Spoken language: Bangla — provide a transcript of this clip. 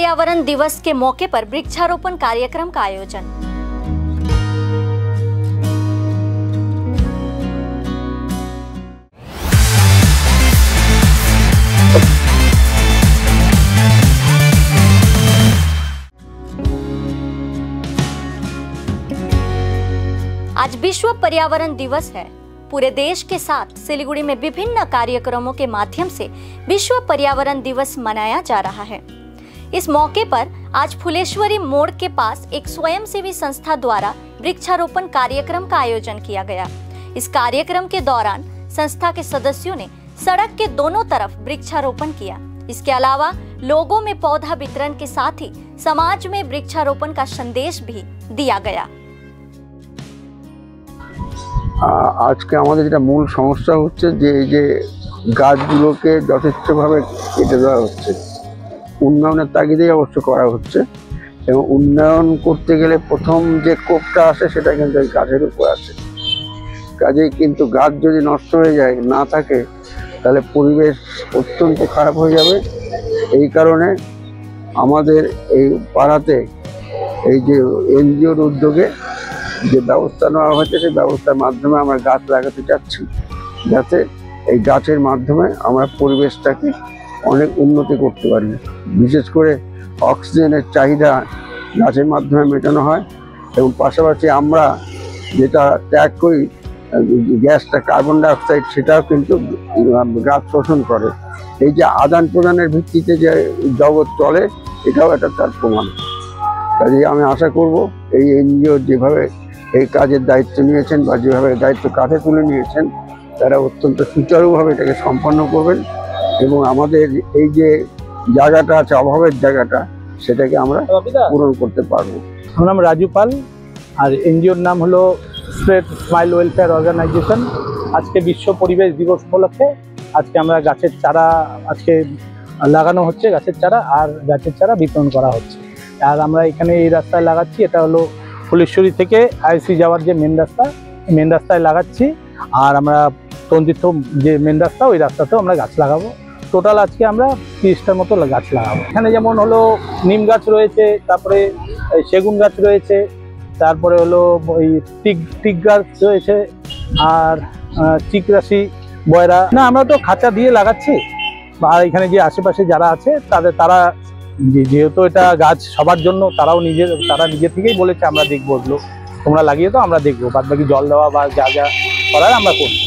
पर्यावरण दिवस के मौके पर वृक्षारोपण कार्यक्रम का आयोजन। आज विश्व पर्यावरण दिवस है। पूरे देश के साथ सिलीगुड़ी में विभिन्न कार्यक्रमों के माध्यम से विश्व पर्यावरण दिवस मनाया जा रहा है। इस मौके पर आज फुलेश्वरी मोड़ के पास एक स्वयंसेवी संस्था द्वारा वृक्षारोपण कार्यक्रम का आयोजन किया गया। इस कार्यक्रम के दौरान संस्था के सदस्यों ने सड़क के दोनों तरफ वृक्षारोपण किया। इसके अलावा लोगों में पौधा वितरण के साथ ही समाज में वृक्षारोपण का संदेश भी दिया गया। आज के हमारे যেটা মূল সমস্যা হচ্ছে যে এই যে গাছগুলোকে যথেষ্টভাবে কেটে দেওয়া হচ্ছে। উন্নয়নের তাগিদেই অবশ্য করা হচ্ছে এবং উন্নয়ন করতে গেলে প্রথম যে কোপটা আসে সেটা কিন্তু এই গাছের উপর আসে। কাজেই কিন্তু গাছ যদি নষ্ট হয়ে যায় না থাকে তাহলে পরিবেশ অত্যন্ত খারাপ হয়ে যাবে। এই কারণে আমাদের এই পাড়াতে এই যে এনজিওর উদ্যোগে যে ব্যবস্থা নেওয়া হয়েছে সেই ব্যবস্থার মাধ্যমে আমরা গাছ লাগাতে চাচ্ছি, যাতে এই গাছের মাধ্যমে আমরা পরিবেশটাকে অনেক উন্নতি করতে পারি। বিশেষ করে অক্সিজেনের চাহিদা গাছের মাধ্যমে মেটানো হয় এবং পাশাপাশি আমরা যেটা ত্যাগ করি গ্যাসটা কার্বন ডাইঅক্সাইড সেটাও কিন্তু গাছ শোষণ করে। এই যে আদান প্রদানের ভিত্তিতে যে জগৎ চলে এটাও একটা তার প্রমাণ। কাজেই আমি আশা করব এই এনজিও যেভাবে এই কাজের দায়িত্ব নিয়েছেন বা যেভাবে দায়িত্ব কাঁধে তুলে নিয়েছেন তারা অত্যন্ত সুচারুভাবে এটাকে সম্পন্ন করবেন এবং আমাদের এই যে জায়গাটা আছে অভাবের জায়গাটা সেটাকে আমরা পূরণ করতে পারবো। আমার নাম রাজু পাল আর এনজিওর নাম হলো স্প্রেড স্মাইল ওয়েলফেয়ার অর্গানাইজেশন। আজকে বিশ্ব পরিবেশ দিবস উপলক্ষে আজকে আমরা গাছের চারা আজকে লাগানো হচ্ছে, গাছের চারা আর গাছের চারা বিতরণ করা হচ্ছে। আর আমরা এখানে এই রাস্তায় লাগাচ্ছি, এটা হলো ফুলেশ্বরী থেকে আইসি যাওয়ার যে মেন রাস্তায় লাগাচ্ছি। আর আমরা তন্দিত যে মেন রাস্তা ওই রাস্তাতেও আমরা গাছ লাগাবো। টোটাল আজকে আমরা 30টার মতো গাছ লাগাবো। এখানে যেমন হলো নিম গাছ রয়েছে, তারপরে সেগুন গাছ রয়েছে, তারপরে হলো ওই টিক গাছ রয়েছে আর চিকরাশি বয়রা। না আমরা তো খাঁচা দিয়ে লাগাচ্ছি। আর এখানে যে আশেপাশে যারা আছে তারা যেহেতু এটা গাছ সবার জন্য তারা নিজে থেকেই বলেছে আমরা দেখবো, ওগুলো তোমরা লাগিয়ে তো আমরা দেখবো, বাদ বাকি জল দেওয়া বা যা যা করার আমরা করবো।